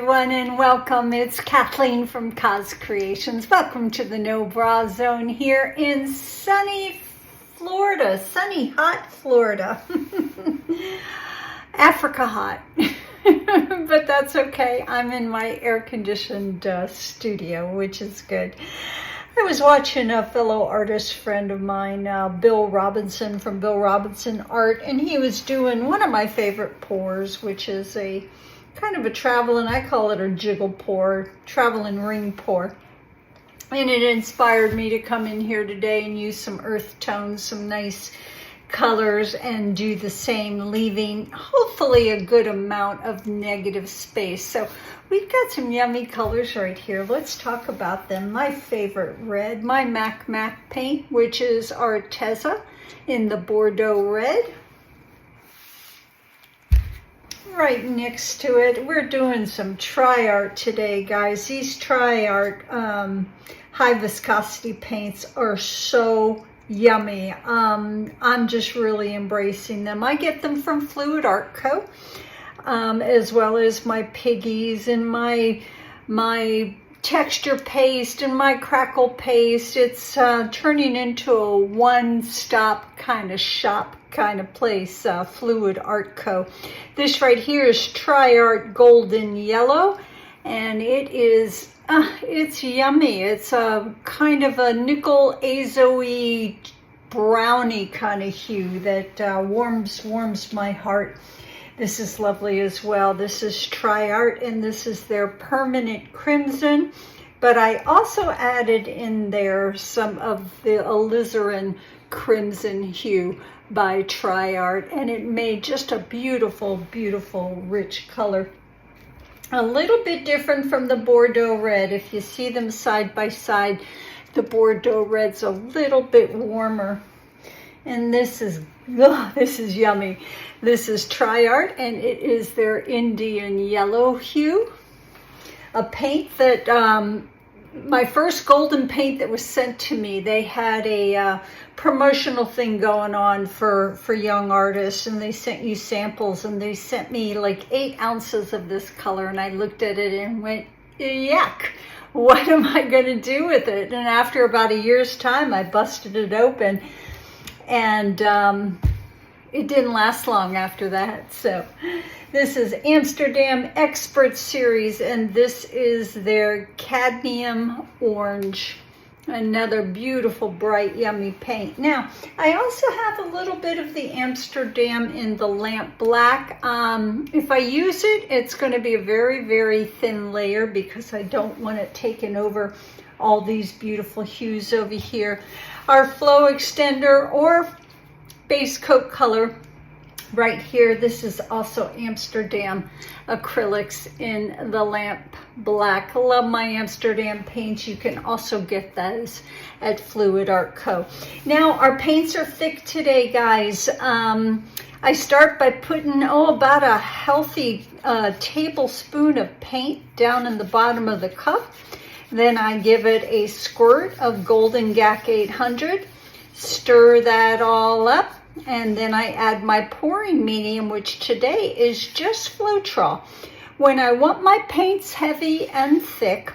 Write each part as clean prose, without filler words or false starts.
everyone, and welcome. It's Kathleen from Coz Creations. Welcome to the No Bra Zone here in sunny Florida, sunny hot Florida. Africa hot, but that's okay. I'm in my air-conditioned studio, which is good. I was watching a fellow artist friend of mine, Bill Robinson from Bill Robinson Art, and he was doing one of my favorite pours, which is a kind of a traveling, I call it a jiggle pour, traveling ring pour. And it inspired me to come in here today and use some earth tones, some nice colors, and do the same, leaving hopefully a good amount of negative space. So we've got some yummy colors right here. Let's talk about them. My favorite red, my Mac paint, which is Arteza in the Bordeaux red. Right next to it, we're doing some tri-art today, guys. These tri-art high viscosity paints are so yummy. I'm just really embracing them. I get them from Fluid Art Co. As well as my piggies and my texture paste and my crackle paste. It's turning into a one-stop kind of shop kind of place, Fluid Art Co. This right here is Tri-Art Golden Yellow, and it is, it's yummy. It's a kind of a nickel azo-y brownie kind of hue that warms my heart. This is lovely as well. This is Tri-Art, and this is their Permanent Crimson. But I also added in there some of the alizarin crimson hue by Tri-Art, and it made just a beautiful, beautiful, rich color. A little bit different from the Bordeaux red. If you see them side by side, the Bordeaux red's a little bit warmer. And this is yummy. This is Tri-Art, and it is their Indian Yellow hue. A paint that, my first golden paint that was sent to me, they had a promotional thing going on for young artists, and they sent you samples, and they sent me like 8 ounces of this color, and I looked at it and went, yuck, what am I going to do with it? And after about a year's time, I busted it open, and it didn't last long after that. So this is Amsterdam Expert Series, and this is their Cadmium Orange. Another beautiful, bright, yummy paint. Now, I also have a little bit of the Amsterdam in the Lamp Black. If I use it, it's going to be a very, very thin layer because I don't want it taking over all these beautiful hues over here. Our Flow Extender or base coat color right here. This is also Amsterdam acrylics in the Lamp Black. I love my Amsterdam paints. You can also get those at Fluid Art Co. Now, our paints are thick today, guys. I start by putting, about a healthy tablespoon of paint down in the bottom of the cup. Then I give it a squirt of Golden GAC 800, stir that all up, and then I add my pouring medium, which today is just Floetrol. When I want my paints heavy and thick,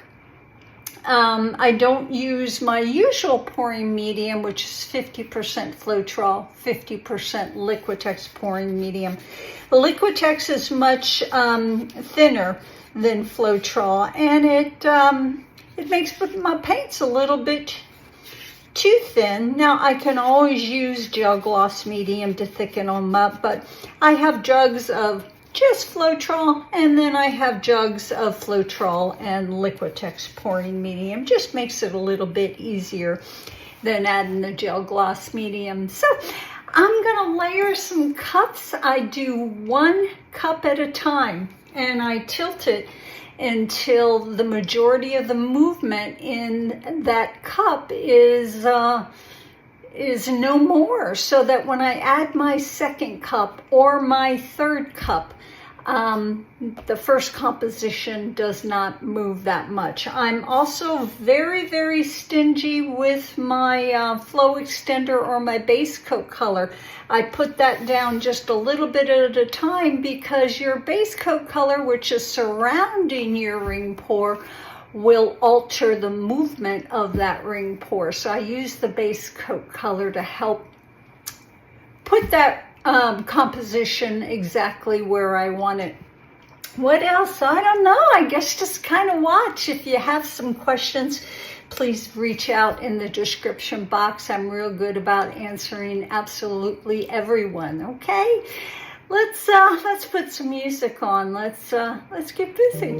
I don't use my usual pouring medium, which is 50% Floetrol, 50% Liquitex pouring medium. The Liquitex is much thinner than Floetrol, and it makes my paints a little bit too thin. Now, I can always use gel gloss medium to thicken them up, but I have jugs of just Floetrol, and then I have jugs of Floetrol and Liquitex pouring medium. Just makes it a little bit easier than adding the gel gloss medium. So I'm gonna layer some cups. I do 1 cup at a time, and I tilt it until the majority of the movement in that cup is no more, so that when I add my second cup or my third cup, the first composition does not move that much. I'm also very, very stingy with my flow extender or my base coat color. I put that down just a little bit at a time because your base coat color, which is surrounding your ring pour, will alter the movement of that ring pour. So I use the base coat color to help put that composition exactly where I want it. What else? I don't know. I guess just kind of watch. If you have some questions, please reach out in the description box. I'm real good about answering absolutely everyone. Okay, let's put some music on. Let's get busy.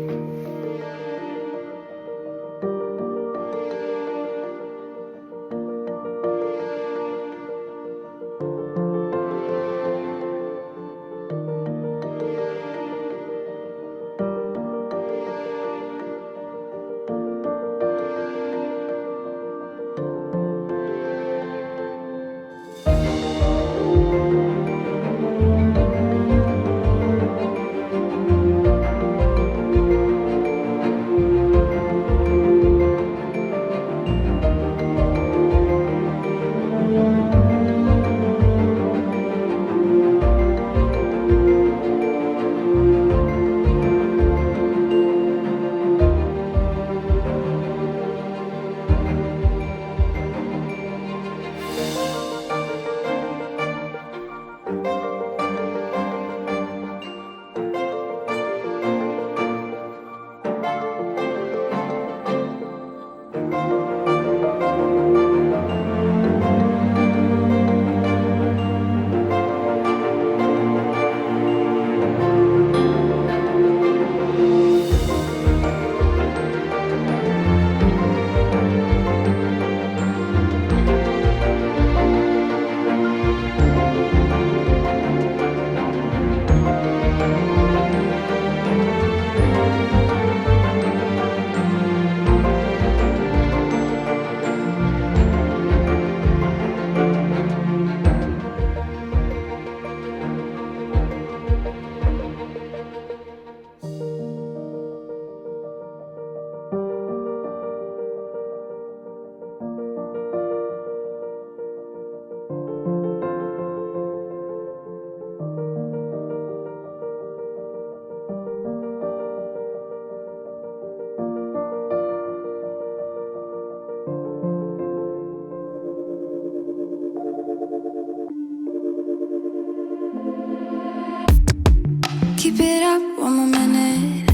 Keep it up one more minute.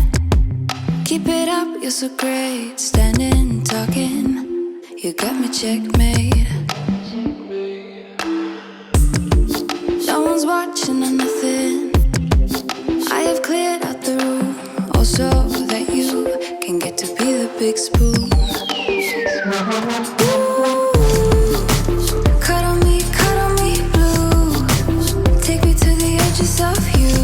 Keep it up, you're so great. Standing, talking, you got me checkmate. No one's watching or nothing. I have cleared out the room, also that you can get to be the big spoon. Cut on me blue. Take me to the edges of you.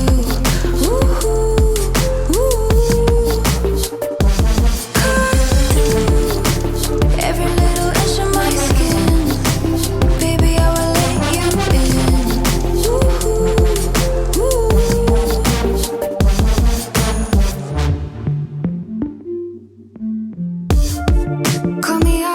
Every little inch of my skin, baby, I will let you in. Call me out.